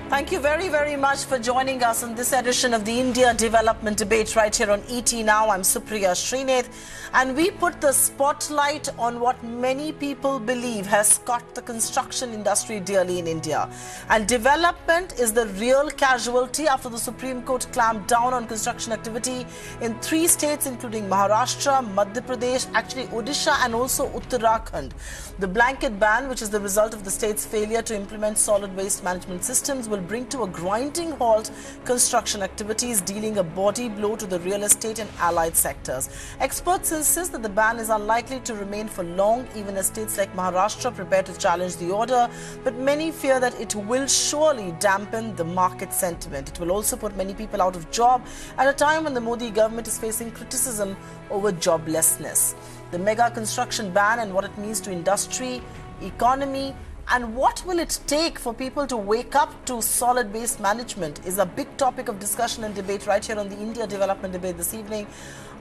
Thank you very, very much for joining us on this edition of the India Development Debate right here on ET Now. I'm Supriya Srinath, and we put the spotlight on what many people believe has cut the construction industry dearly in India. And development is the real casualty after the Supreme Court clamped down on construction activity in 3 states, including Maharashtra, Madhya Pradesh, actually Odisha, and also Uttarakhand. The blanket ban, which is the result of the state's failure to implement solid waste management systems, will bring to a grinding halt construction activities, dealing a body blow to the real estate and allied sectors. Experts insist that the ban is unlikely to remain for long, even as states like Maharashtra prepare to challenge the order. But many fear that it will surely dampen the market sentiment. It will also put many people out of job at a time when the Modi government is facing criticism over joblessness. The mega construction ban and what it means to industry, economy, and what will it take for people to wake up to solid waste management is a big topic of discussion and debate right here on the India Development Debate this evening.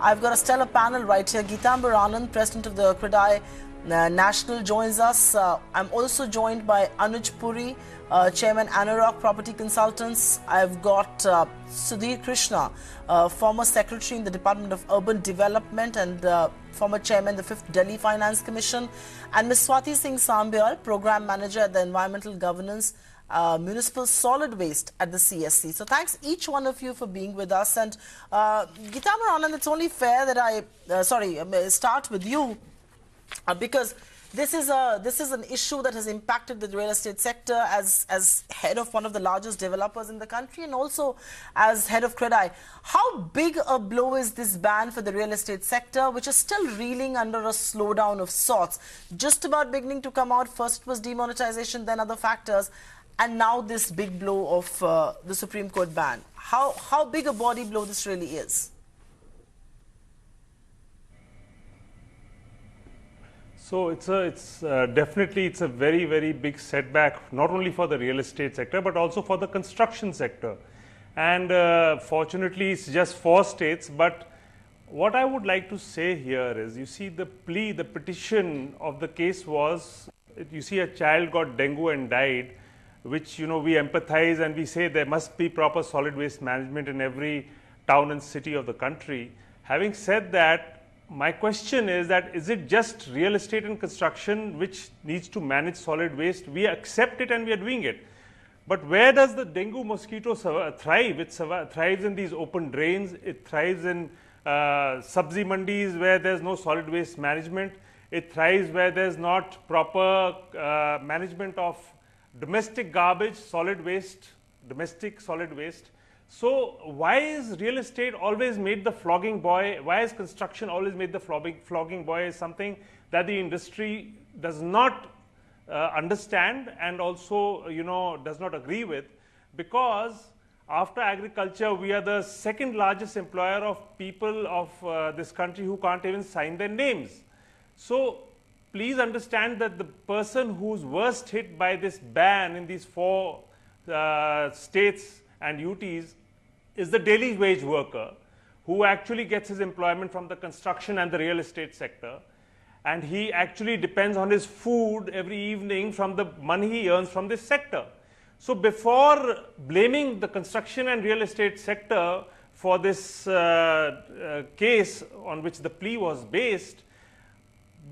I've got a stellar panel right here. Getamber Anand, President of the CREDAI National, joins us. I'm also joined by Anuj Puri, Chairman Anurag Property Consultants. I've got Sudhir Krishna, former Secretary in the Department of Urban Development and former Chairman, the 5th Delhi Finance Commission, and Ms. Swati Singh Sambyal, Program Manager at the Environmental Governance Municipal Solid Waste at the CSC. So thanks each one of you for being with us. And Getamber Anand, it's only fair that I start with you because this is an issue that has impacted the real estate sector as head of one of the largest developers in the country and also as head of CREDAI. How big a blow is this ban for the real estate sector, which is still reeling under a slowdown of sorts? Just about beginning to come out. First it was demonetization, then other factors, and now this big blow of the Supreme Court ban. How big a body blow this really is? So it's definitely a very, very big setback, not only for the real estate sector, but also for the construction sector. And fortunately, it's just 4 states. But what I would like to say here is, you see, the petition of the case was, you see, a child got dengue and died, which, you know, we empathize and we say there must be proper solid waste management in every town and city of the country. Having said that, my question is that, is it just real estate and construction which needs to manage solid waste? We accept it and we are doing it. But where does the dengue mosquito thrive? It thrives in these open drains. It thrives in sabzi mandis where there's no solid waste management. It thrives where there's not proper management of domestic garbage, solid waste, domestic solid waste. So why is real estate always made the flogging boy? Why is construction always made the flogging boy? Is something that the industry does not understand and also, you know, does not agree with, because after agriculture, we are the 2nd largest employer of people of this country who can't even sign their names. So please understand that the person who's worst hit by this ban in these 4 states and UTs is the daily wage worker who actually gets his employment from the construction and the real estate sector, and he actually depends on his food every evening from the money he earns from this sector. So before blaming the construction and real estate sector for this case on which the plea was based,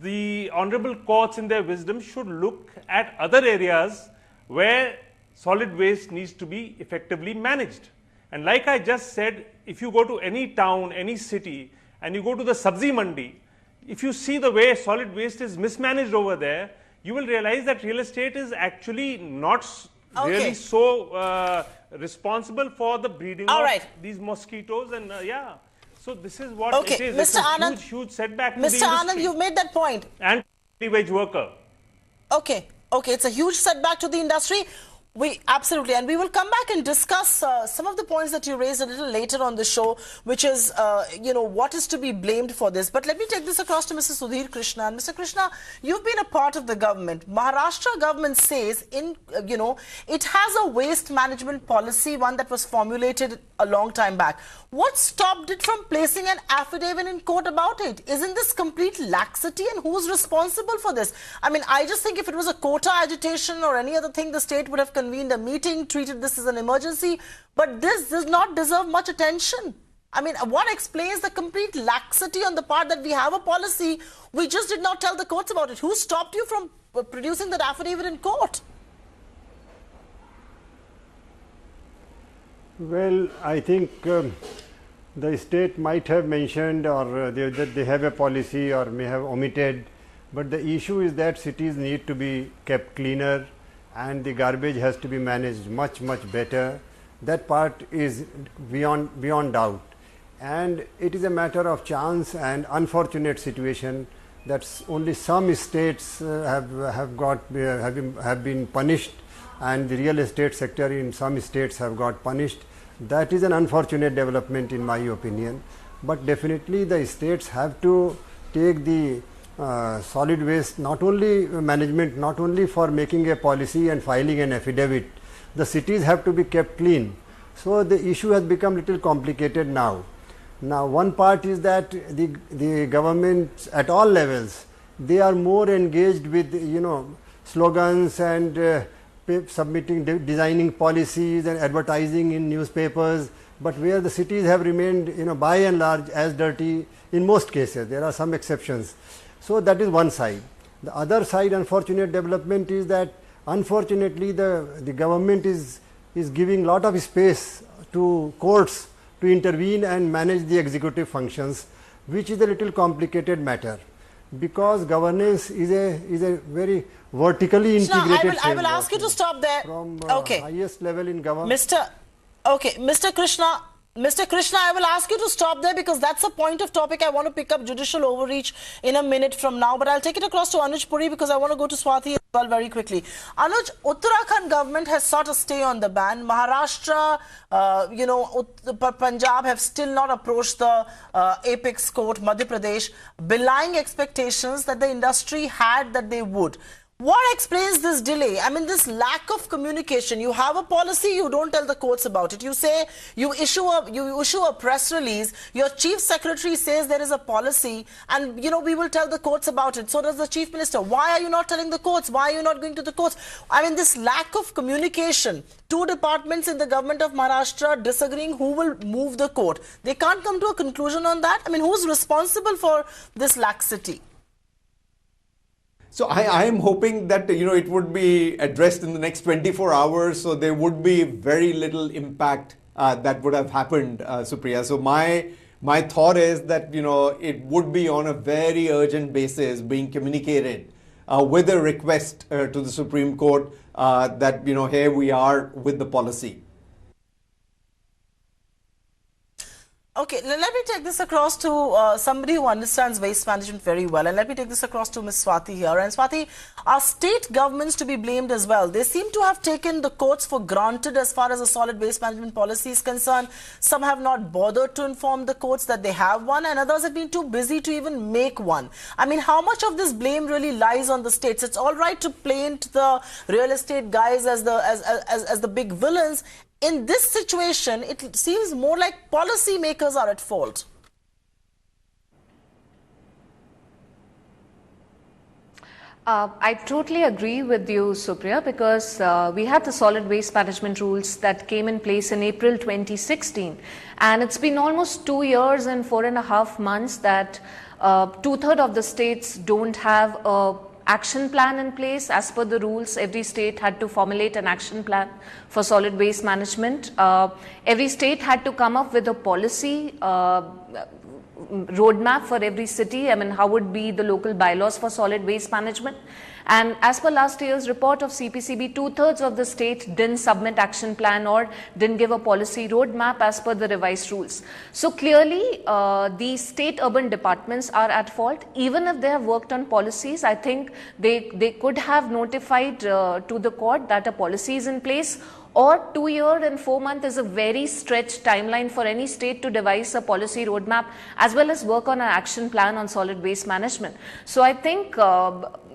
the honorable courts in their wisdom should look at other areas where solid waste needs to be effectively managed. And like I just said, if you go to any town, any city, and you go to the sabzi mandi, if you see the way solid waste is mismanaged over there, you will realize that real estate is actually not really so responsible for the breeding of these mosquitoes. And yeah, so this is what it is. It's a huge setback to the industry. Mr. Anand, you've made that point. And wage worker. Okay, it's a huge setback to the industry. Absolutely, and we will come back and discuss some of the points that you raised a little later on the show, which is, you know, what is to be blamed for this. But let me take this across to Mr. Sudhir Krishna. And Mr. Krishna, you've been a part of the government. Maharashtra government says, it has a waste management policy, one that was formulated a long time back. What stopped it from placing an affidavit in court about it? Isn't this complete laxity, and who's responsible for this? I mean, I just think if it was a quota agitation or any other thing, the state would have convened a meeting, treated this as an emergency, but this does not deserve much attention. I mean, what explains the complete laxity on the part that we have a policy, we just did not tell the courts about it? Who stopped you from producing that affidavit in court? Well, I think the state might have mentioned or that they have a policy or may have omitted, but the issue is that cities need to be kept cleaner and the garbage has to be managed much better. That part is beyond doubt, and it is a matter of chance and unfortunate situation that only some states have been punished, and the real estate sector in some states have got punished. That is an unfortunate development in my opinion, but definitely the states have to take the solid waste not only management, not only for making a policy and filing an affidavit. The cities have to be kept clean. So the issue has become little complicated now. Now one part is that the governments at all levels, they are more engaged with slogans and submitting, designing policies and advertising in newspapers, but where the cities have remained by and large as dirty in most cases. There are some exceptions. So that is one side. The other side, unfortunate development, is that unfortunately the government is giving lot of space to courts to intervene and manage the executive functions, which is a little complicated matter, because governance is a very vertically integrated. I will ask you to stop there. From okay. highest level in government. Mr. Krishna, I will ask you to stop there because that's a point of topic. I want to pick up judicial overreach in a minute from now, but I'll take it across to Anuj Puri because I want to go to Swati as well very quickly. Anuj, Uttarakhand government has sought a stay on the ban. Maharashtra, Punjab have still not approached the apex court, Madhya Pradesh, belying expectations that the industry had that they would. What explains this delay? I mean, this lack of communication. You have a policy, you don't tell the courts about it. You say you issue a press release. Your chief secretary says there is a policy, and we will tell the courts about it. So does the chief minister. Why are you not telling the courts? Why are you not going to the courts? I mean, this lack of communication. Two departments in the government of Maharashtra disagreeing who will move the court. They can't come to a conclusion on that. I mean, who's responsible for this laxity? So I am hoping that it would be addressed in the next 24 hours, so there would be very little impact that would have happened, Supriya. So my thought is that it would be on a very urgent basis being communicated with a request to the Supreme Court that here we are with the policy. Okay, let me take this across to somebody who understands waste management very well, and let me take this across to Ms. Swati here. And Swati, are state governments to be blamed as well? They seem to have taken the courts for granted as far as a solid waste management policy is concerned. Some have not bothered to inform the courts that they have one, and others have been too busy to even make one. I mean, how much of this blame really lies on the states? It's all right to paint the real estate guys as the big villains. In this situation, it seems more like policy makers are at fault. I totally agree with you, Supriya, because we had the solid waste management rules that came in place in April 2016. And it's been almost 2 years and 4.5 months that 2/3 of the states don't have a action plan in place. As per the rules, every state had to formulate an action plan for solid waste management. Every state had to come up with a policy roadmap for every city. I mean, how would be the local bylaws for solid waste management? And as per last year's report of CPCB, 2/3 of the state didn't submit action plan or didn't give a policy roadmap as per the revised rules. So clearly, the state urban departments are at fault. Even if they have worked on policies, I think they could have notified to the court that a policy is in place. Or 2 years and 4 months is a very stretched timeline for any state to devise a policy roadmap as well as work on an action plan on solid waste management. So I think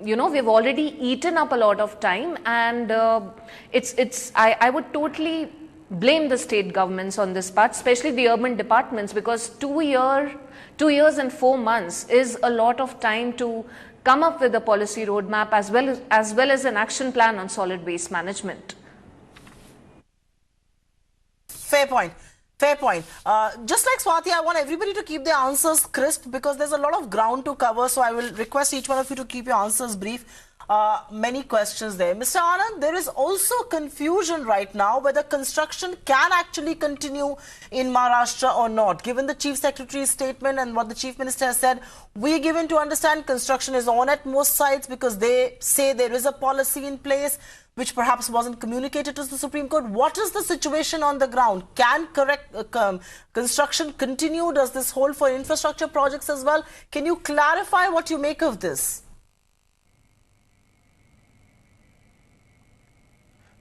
we've already eaten up a lot of time, and I would totally blame the state governments on this part, especially the urban departments, because 2 years and 4 months is a lot of time to come up with a policy roadmap as well as an action plan on solid waste management. Fair point. Fair point. Just like Swati, I want everybody to keep their answers crisp because there's a lot of ground to cover. So I will request each one of you to keep your answers brief. Many questions there. Mr. Anand, there is also confusion right now whether construction can actually continue in Maharashtra or not. Given the Chief Secretary's statement and what the Chief Minister has said, we're given to understand construction is on at most sites because they say there is a policy in place which perhaps wasn't communicated to the Supreme Court. What is the situation on the ground? Can construction continue? Does this hold for infrastructure projects as well? Can you clarify what you make of this?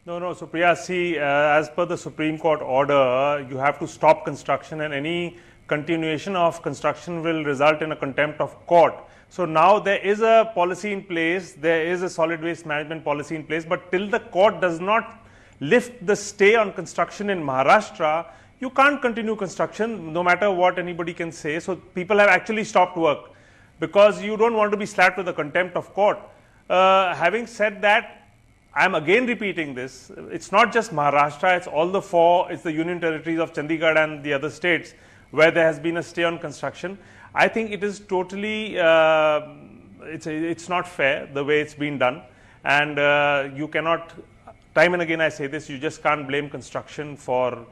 No, Supriya, see, as per the Supreme Court order, you have to stop construction and any continuation of construction will result in a contempt of court. So now there is a policy in place, there is a solid waste management policy in place, but till the court does not lift the stay on construction in Maharashtra, you can't continue construction no matter what anybody can say. So people have actually stopped work because you don't want to be slapped with the contempt of court. Having said that, I'm again repeating this. It's not just Maharashtra, it's all the four, it's the union territories of Chandigarh and the other states where there has been a stay on construction. I think it is totally, it's not fair the way it's been done. And you cannot, time and again I say this, you just can't blame construction for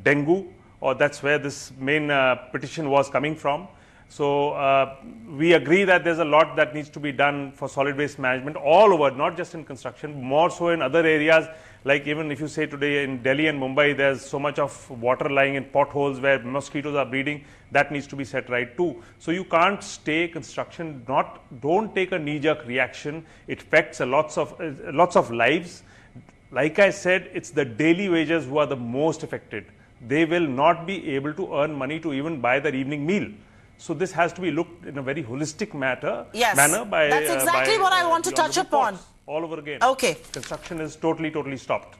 dengue, or that's where this main petition was coming from. So we agree that there's a lot that needs to be done for solid waste management all over, not just in construction, more so in other areas. Like even if you say today in Delhi and Mumbai, there's so much of water lying in potholes where mosquitoes are breeding, that needs to be set right too. So you can't stay construction, don't take a knee-jerk reaction. It affects lots of lives. Like I said, it's the daily wages who are the most affected. They will not be able to earn money to even buy their evening meal. So this has to be looked in a very holistic manner by that's exactly what I want to touch upon. All over again. Okay. Construction is totally stopped.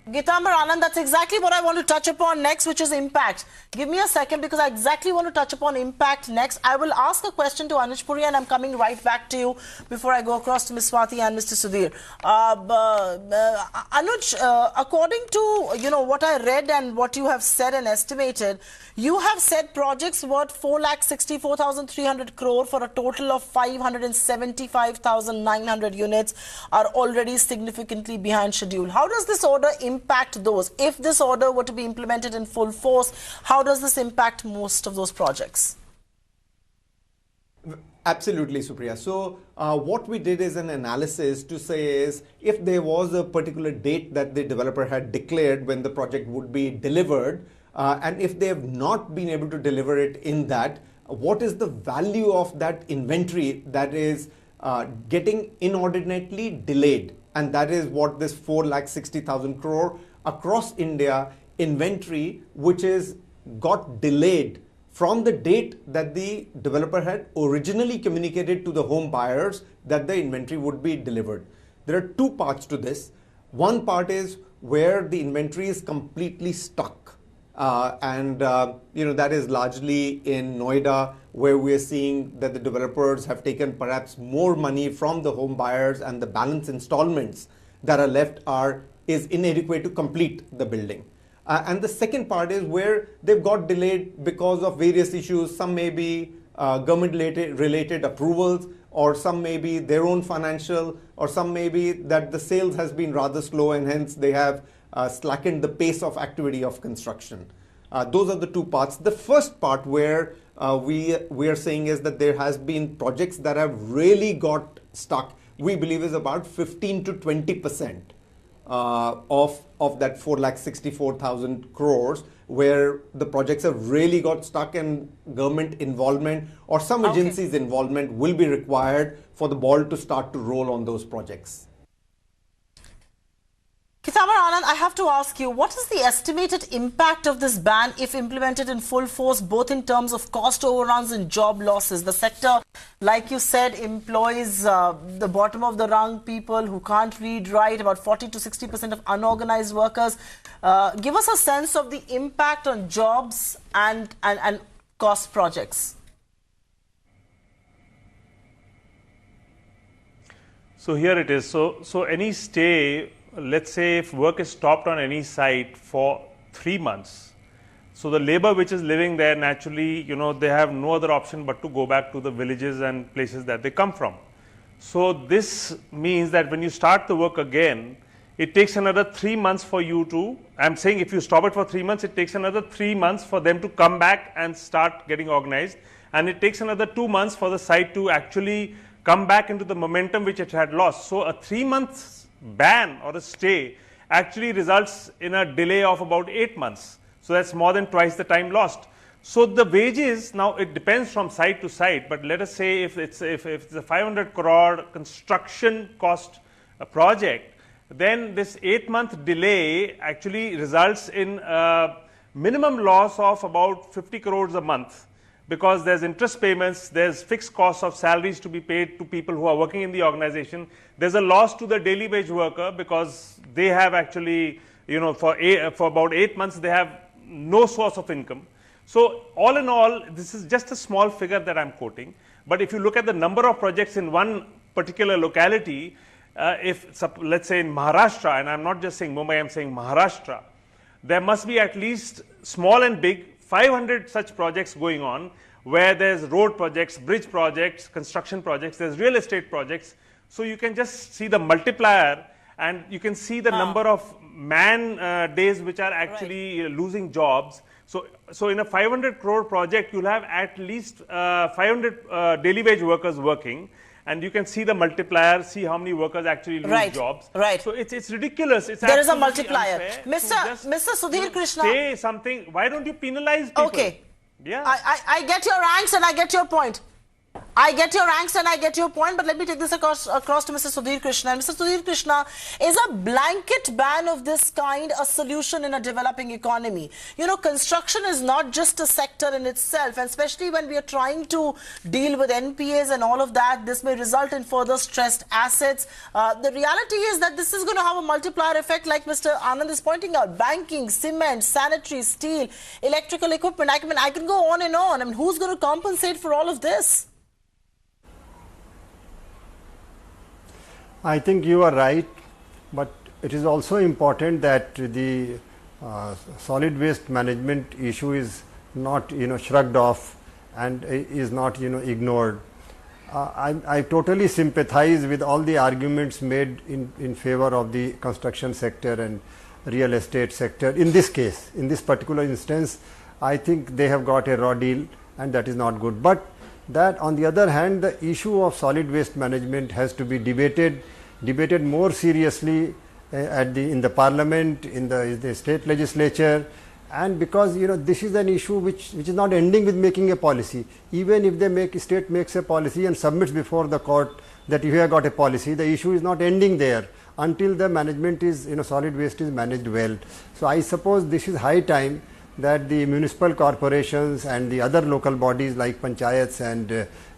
Getamber Anand, that's exactly what I want to touch upon next, which is impact. Give me a second because I exactly want to touch upon impact next. I will ask a question to Anuj Puri and I'm coming right back to you before I go across to Ms. Swati and Mr. Sudhir. Anuj, according to what I read and what you have said and estimated, you have said projects worth 4,64,300 crore for a total of 575,900 units are already significantly behind schedule. How does this order impact those? If this order were to be implemented in full force, how does this impact most of those projects? Absolutely, Supriya. So what we did is an analysis to say is if there was a particular date that the developer had declared when the project would be delivered, and if they have not been able to deliver it in that, what is the value of that inventory that is getting inordinately delayed? And that is what this 4,60,000 crore across India inventory, which is got delayed from the date that the developer had originally communicated to the home buyers that the inventory would be delivered. There are two parts to this. One part is where the inventory is completely stuck. That is largely in Noida, where we are seeing that the developers have taken perhaps more money from the home buyers and the balance installments that are left is inadequate to complete the building. And the second part is where they've got delayed because of various issues. Some may be government-related approvals, or some may be their own financial, or some may be that the sales has been rather slow and hence they have slackened the pace of activity of construction. Those are the two parts. The first part where we are saying is that there has been projects that have really got stuck. We believe is about 15 to 20% of that 4,64,000 crores, where the projects have really got stuck and government involvement or some agencies' involvement will be required for the ball to start to roll on those projects. Getamber Anand, I have to ask you, what is the estimated impact of this ban if implemented in full force, both in terms of cost overruns and job losses? The sector, like you said, employs the bottom of the rung people who can't read, write, about 40 to 60% of unorganized workers. Give us a sense of the impact on jobs and cost projects. So here it is. So any stay, let's say if work is stopped on any site for 3 months. So the labor which is living there, naturally, they have no other option but to go back to the villages and places that they come from. So this means that when you start the work again, it takes another 3 months for you to, I'm saying if you stop it for 3 months, it takes another 3 months for them to come back and start getting organized. And it takes another 2 months for the site to actually come back into the momentum which it had lost. So a 3 months ban or a stay actually results in a delay of about 8 months. So that's more than twice the time lost. So the wages, now it depends from site to site, but let us say if it's a 500 crore construction cost project, then this 8-month delay actually results in a minimum loss of about 50 crores a month, because there's interest payments, there's fixed costs of salaries to be paid to people who are working in the organization. There's a loss to the daily wage worker because they have actually, for about 8 months, they have no source of income. So all in all, this is just a small figure that I'm quoting. But if you look at the number of projects in one particular locality, let's say in Maharashtra, and I'm not just saying Mumbai, I'm saying Maharashtra, there must be at least small and big 500 such projects going on, where there's road projects, bridge projects, construction projects, there's real estate projects. So you can just see the multiplier, and you can see the number of man days which are actually losing jobs. So in a 500 crore project, you'll have at least 500 daily wage workers working, and you can see the multiplier, see how many workers actually lose jobs. Right. So it's ridiculous. There is a multiplier. Mr. Sudhir Krishna, say something. Why don't you penalize people? Okay. Yeah. I get your angst and I get your point. But let me take this across to Mr. Sudhir Krishna. And Mr. Sudhir Krishna, is a blanket ban of this kind a solution in a developing economy? Construction is not just a sector in itself, and especially when we are trying to deal with NPAs and all of that, this may result in further stressed assets. The reality is that this is going to have a multiplier effect, like Mr. Anand is pointing out. Banking, cement, sanitary, steel, electrical equipment. I can go on and on. I mean, who's going to compensate for all of this? I think you are right, but it is also important that the solid waste management issue is not shrugged off and is not ignored. I totally sympathize with all the arguments made in favor of the construction sector and real estate sector. In this case, in this particular instance, I think they have got a raw deal, and that is not good. But that, on the other hand, the issue of solid waste management has to be debated more seriously in the parliament, in the state legislature, and because this is an issue which is not ending with making a policy. Even if state makes a policy and submits before the court that you have got a policy, the issue is not ending there until the management is solid waste is managed well. So I suppose this is high time that the municipal corporations and the other local bodies like panchayats and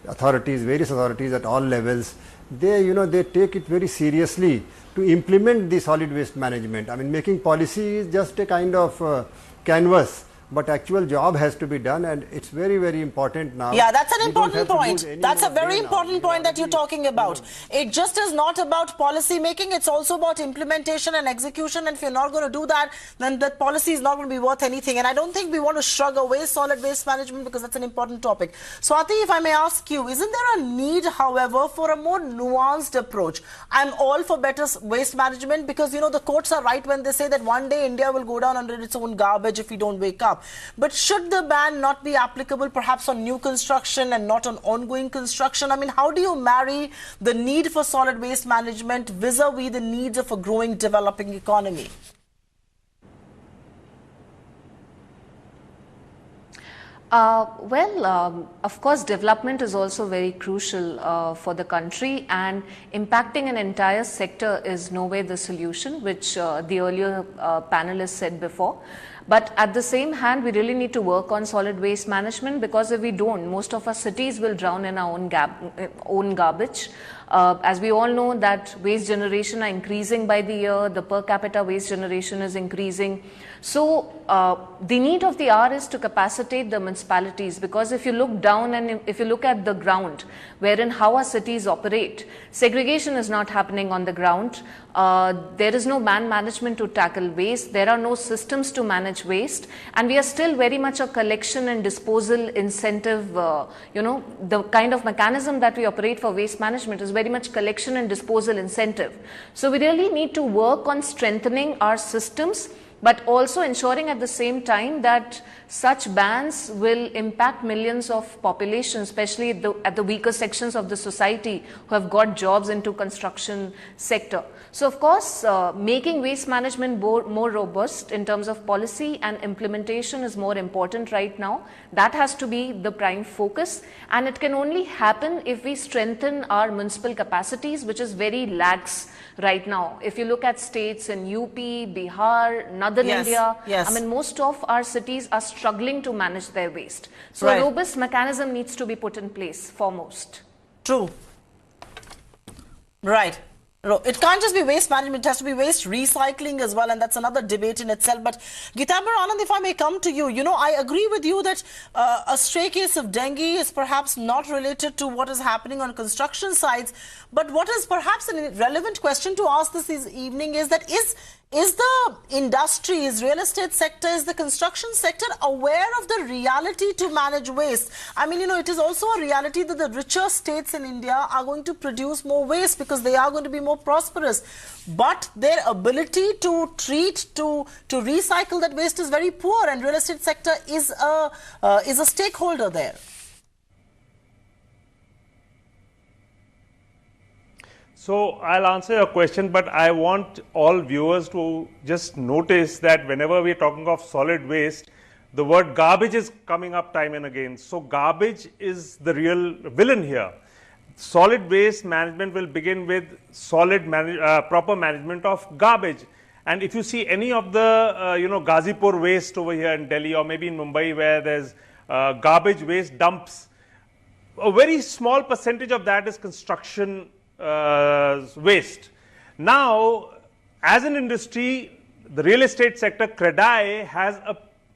various authorities at all levels, they take it very seriously to implement the solid waste management. I mean, making policy is just a kind of canvas, but actual job has to be done, and it's very, very important now. Yeah, that's an important point. That's a very important point that you're talking about. It just is not about policy making, it's also about implementation and execution, and if you're not going to do that, then that policy is not going to be worth anything. And I don't think we want to shrug away solid waste management, because that's an important topic. Swati, if I may ask you, isn't there a need, however, for a more nuanced approach? I'm all for better waste management, because the courts are right when they say that one day India will go down under its own garbage if we don't wake up. But should the ban not be applicable perhaps on new construction and not on ongoing construction? I mean, how do you marry the need for solid waste management vis-a-vis the needs of a growing developing economy? Of course, development is also very crucial for the country, and impacting an entire sector is no way the solution, which the earlier panelists said before. But at the same hand, we really need to work on solid waste management, because if we don't, most of our cities will drown in our own garbage. As we all know that waste generation are increasing by the year, the per capita waste generation is increasing. So the need of the hour is to capacitate the municipalities, because if you look down and if you look at the ground, wherein how our cities operate, segregation is not happening on the ground. There is no man management to tackle waste. There are no systems to manage manage waste, and we are still very much a collection and disposal incentive, the kind of mechanism that we operate for waste management is very much collection and disposal incentive. So we really need to work on strengthening our systems, but also ensuring at the same time that such bans will impact millions of population, especially at the weaker sections of the society who have got jobs into construction sector. So of course, making waste management more robust in terms of policy and implementation is more important right now. That has to be the prime focus, and it can only happen if we strengthen our municipal capacities, which is very lax right now. If you look at states in UP, Bihar, Northern India, I mean, most of our cities are struggling to manage their waste. So a robust mechanism needs to be put in place foremost. True. Right. It can't just be waste management, it has to be waste recycling as well, and that's another debate in itself. But Getamber Anand, if I may come to you, I agree with you that a stray case of dengue is perhaps not related to what is happening on construction sites. But what is perhaps a relevant question to ask this evening is that is the industry, is real estate sector, is the construction sector aware of the reality to manage waste? I mean, it is also a reality that the richer states in India are going to produce more waste because they are going to be more prosperous. But their ability to treat, to recycle that waste is very poor, and real estate sector is a stakeholder there. So I'll answer your question, but I want all viewers to just notice that whenever we're talking of solid waste, the word garbage is coming up time and again. So garbage is the real villain here. Solid waste management will begin with proper management of garbage. And if you see any of the Gazipur waste over here in Delhi, or maybe in Mumbai, where there's garbage waste dumps, a very small percentage of that is construction waste. Now, as an industry, the real estate sector, CREDAI, has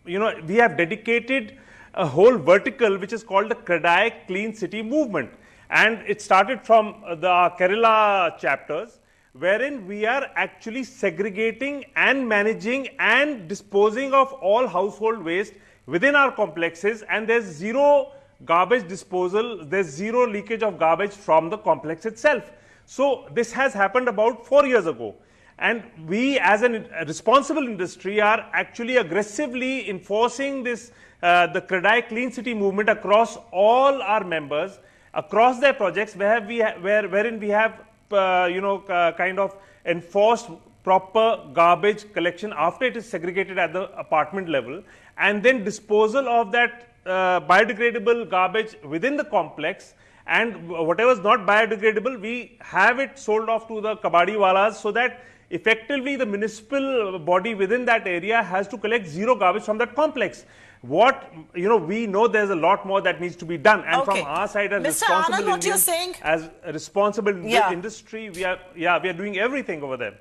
we have dedicated a whole vertical which is called the CREDAI Clean City Movement. And it started from the Kerala chapters, wherein we are actually segregating and managing and disposing of all household waste within our complexes, and there's zero garbage disposal, there's zero leakage of garbage from the complex itself. So this has happened about 4 years ago, and we as a responsible industry are actually aggressively enforcing this the CREDAI Clean City movement across all our members, across their projects, wherein we have kind of enforced proper garbage collection after it is segregated at the apartment level, and then disposal of that biodegradable garbage within the complex, and whatever is not biodegradable, we have it sold off to the kabadi walas, so that effectively the municipal body within that area has to collect zero garbage from that complex. What we know there's a lot more that needs to be done, and from our side as responsible Anand, what you're saying? As a responsible industry, we are doing everything over there.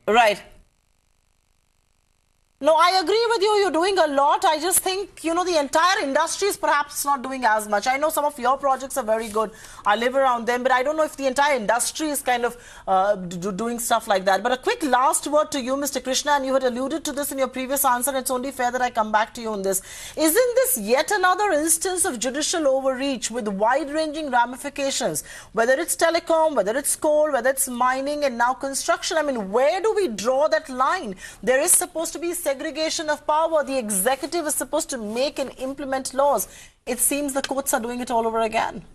Right. No, I agree with you. You're doing a lot. I just think, the entire industry is perhaps not doing as much. I know some of your projects are very good. I live around them, but I don't know if the entire industry is kind of doing stuff like that. But a quick last word to you, Mr. Krishna, and you had alluded to this in your previous answer. It's only fair that I come back to you on this. Isn't this yet another instance of judicial overreach with wide-ranging ramifications? Whether it's telecom, whether it's coal, whether it's mining, and now construction. I mean, where do we draw that line? There is supposed to be segregation of power. The executive is supposed to make and implement laws. It seems the courts are doing it all over again.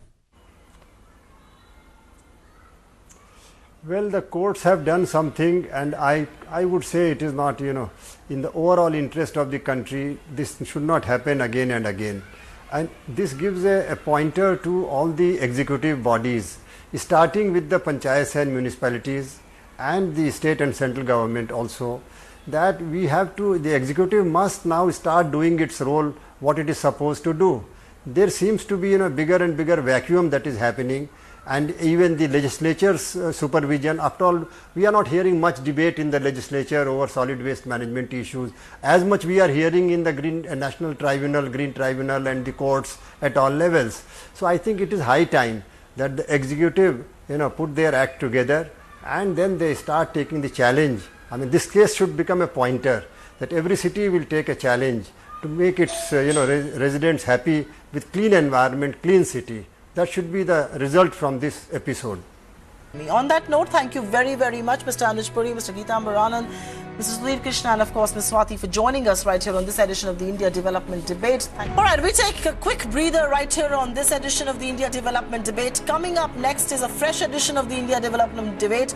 Well, the courts have done something, and I would say it is not, in the overall interest of the country. This should not happen again and again. And this gives a pointer to all the executive bodies, starting with the panchayats and municipalities and the state and central government also, that the executive must now start doing its role, what it is supposed to do. There seems to be a bigger and bigger vacuum that is happening, and even the legislature's supervision. After all, we are not hearing much debate in the legislature over solid waste management issues, as much we are hearing in the National Tribunal, Green Tribunal, and the courts at all levels. So I think it is high time that the executive put their act together, and then they start taking the challenge I mean, this case should become a pointer that every city will take a challenge to make its residents happy with clean environment, clean city. That should be the result from this episode. On that note, thank you very, very much, Mr. Anuj Puri, Mr. Getamber Anand, Mrs. Sudhir Krishna, and of course, Ms. Swati for joining us right here on this edition of the India Development Debate. All right, we take a quick breather right here on this edition of the India Development Debate. Coming up next is a fresh edition of the India Development Debate,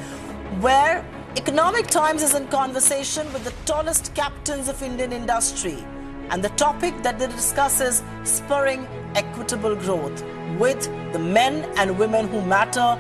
where Economic Times is in conversation with the tallest captains of Indian industry. And the topic that they discuss is spurring equitable growth with the men and women who matter